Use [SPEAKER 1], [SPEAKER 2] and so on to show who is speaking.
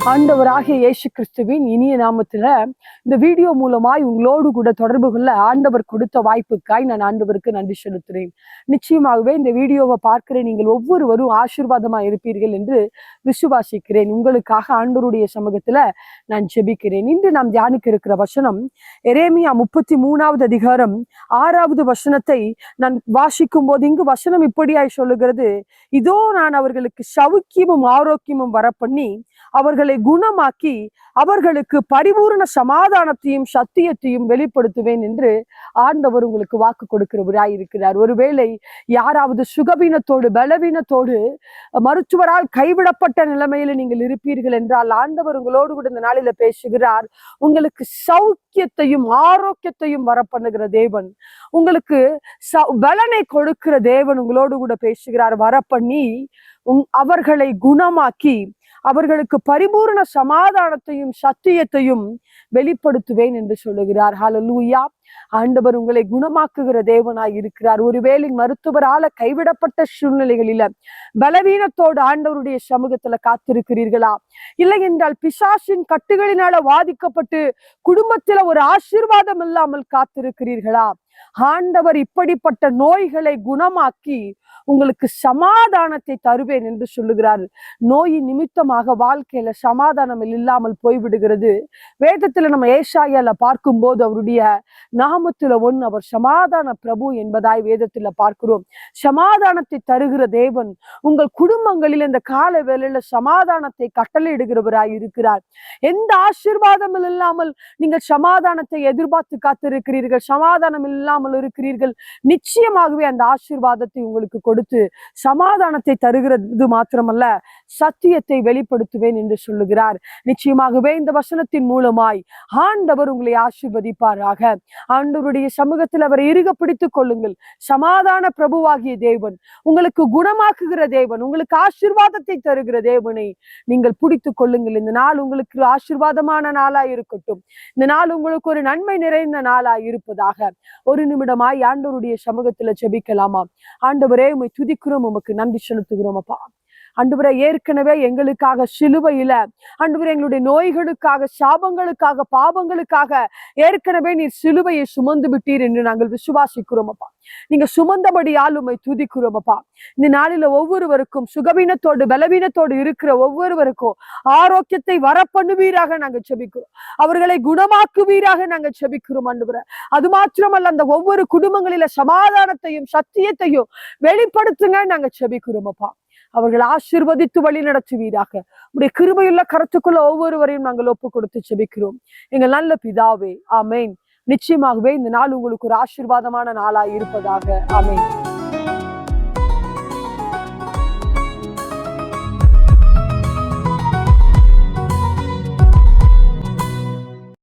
[SPEAKER 1] ஆண்டவராகிய இயேசு கிறிஸ்துவின் இனிய நாமத்துல இந்த வீடியோ மூலமாய் உங்களோடு கூட தொடர்பு கொள்ள ஆண்டவர் கொடுத்த வாய்ப்புக்காய் நான் ஆண்டவருக்கு நன்றி செலுத்துறேன். நிச்சயமாகவே இந்த வீடியோவை பார்க்கிற நீங்கள் ஒவ்வொருவரும் ஆசீர்வாதமா இருப்பீர்கள் என்று விசுவாசிக்கிறேன். உங்களுக்காக ஆண்டவருடைய சமூகத்துல நான் ஜெபிக்கிறேன். இன்று நாம் தியானிக்க இருக்கிற வசனம் எரேமியா 33வது அதிகாரம் 6வது வசனத்தை நான் வாசிக்கும் போது இங்கு வசனம் இப்படியாய் சொல்லுகிறது, இதோ நான் அவர்களுக்கு சவுக்கியமும் ஆரோக்கியமும் வரப்பண்ணி அவர்களை குணமாக்கி அவர்களுக்கு பரிபூர்ண சமாதானத்தையும் சத்தியத்தையும் வெளிப்படுத்துவேன் என்று ஆண்டவர் உங்களுக்கு வாக்கு கொடுக்கிறவராய் இருக்கிறார். ஒருவேளை யாராவது சுகவீனத்தோடு பலவீனத்தோடு மருத்துவரால் கைவிடப்பட்ட நிலைமையில நீங்கள் இருப்பீர்கள் என்றால் ஆண்டவர் உங்களோடு கூட இந்த நாளில பேசுகிறார். உங்களுக்கு சௌக்கியத்தையும் ஆரோக்கியத்தையும் வரப்பண்ணுகிற தேவன், உங்களுக்கு பலனை கொடுக்கிற தேவன் உங்களோடு கூட பேசுகிறார். வரப்பண்ணி அவர்களை குணமாக்கி அவர்களுக்கு பரிபூர்ண சமாதானத்தையும் சத்தியத்தையும் வெளிப்படுத்துவேன் என்று சொல்லுகிறார். ஹல்லேலூயா. ஆண்டவர் உங்களை குணமாக்குகிற தேவனாய் இருக்கிறார். ஒருவேளை மருத்துவரால கைவிடப்பட்ட சூழ்நிலைகளில பலவீனத்தோடு ஆண்டவருடைய சமூகத்துல காத்திருக்கிறீர்களா? இல்லை என்றால் பிசாசின் கட்டுகளினால வாதிக்கப்பட்டு குடும்பத்துல ஒரு ஆசீர்வாதம் இல்லாமல் காத்திருக்கிறீர்களா? ஆண்டவர் இப்படிப்பட்ட நோய்களை குணமாக்கி உங்களுக்கு சமாதானத்தை தருவேன் என்று சொல்லுகிறார். நோயின் நிமித்தமாக வாழ்க்கையில சமாதானம் இல்லாமல் போய்விடுகிறது. வேதத்துல நம்ம ஏசாயால பார்க்கும் போது அவருடைய நாமத்துல அவர் சமாதான பிரபு என்பதாய் வேதத்துல பார்க்கிறோம். சமாதானத்தை தருகிற தேவன் உங்கள் குடும்பங்களில் இந்த கால வேளையில சமாதானத்தை கட்டளையிடுகிறவராய் இருக்கிறார். எந்த ஆசீர்வாதம் இல்லாமல் நீங்கள் சமாதானத்தை எதிர்பார்த்து காத்திருக்கிறீர்கள், சமாதானம் இல்லாமல் இருக்கிறீர்கள், நிச்சயமாகவே அந்த ஆசீர்வாதத்தை உங்களுக்கு கொடுத்து சமாதானத்தை தருகிறது மாத்திரமல்ல சத்தியத்தை வெளிப்படுத்துவேன் என்று சொல்லுகிறார். நிச்சயமாகவே இந்த வசனத்தின் மூலமாய் ஆண்டவர் உங்களை ஆசீர்வதிப்பாராக. ஆண்டவருடைய சமூகத்தில் அவரை இறுக பிடித்துக் கொள்ளுங்கள். சமாதான பிரபுவாகிய தேவன், உங்களுக்கு குணமாக்குகிற தேவன், உங்களுக்கு ஆசீர்வாதத்தை தருகிற தேவனை நீங்கள் பிடித்துக் கொள்ளுங்கள். இந்த நாள் உங்களுக்கு ஆசீர்வாதமான நாளா இருக்கட்டும். இந்த நாள் உங்களுக்கு ஒரு நன்மை நிறைந்த நாளா இருப்பதாக. ஒரு நிமிடமாய் ஆண்டவருடைய சமூகத்துல ஜெபிக்கலாமா? ஆண்டவரே உம்மை துதிக்கிறோம், உமக்கு நன்றி செலுத்துகிறோம் அப்பா. ஆண்டவரே ஏற்கனவே எங்களுக்காக சிலுவையில ஆண்டவரே எங்களுடைய நோய்களுக்காக சாபங்களுக்காக பாவங்களுக்காக ஏற்கனவே நீர் சிலுவையை சுமந்து விட்டீர் என்று நாங்கள் விசுவாசிக்கிறோம் அப்பா. நீங்க சுமந்தபடியால் உம்மை துதிக்கிறோம் அப்பா. இந்த நாளில ஒவ்வொருவருக்கும் சுகவீனத்தோடு பலவீனத்தோடு இருக்கிற ஒவ்வொருவருக்கும் ஆரோக்கியத்தை வரப்பண்ணுவீராக நாங்கள் செபிக்கிறோம். அவர்களை குணமாக்குவீராக நாங்கள் செபிக்கிறோம் ஆண்டவரே. அது மாத்திரமல்ல, அந்த ஒவ்வொரு குடும்பங்களில சமாதானத்தையும் சத்தியத்தையும் வெளிப்படுத்துங்க நாங்கள் செபிக்கிறோம் அப்பா. அவர்கள் ஆசீர்வதித்து வழி நடத்துவீராக. உடைய கிருபையுள்ள கருத்துக்குள்ள ஒவ்வொருவரையும் நாங்கள் ஒப்பு கொடுத்து செபிக்கிறோம் எங்கள் நல்ல பிதாவே. ஆமேன். நிச்சயமாகவே இந்த நாள் உங்களுக்கு ஒரு ஆசீர்வாதமான நாளாய் இருப்பதாக. ஆமேன்.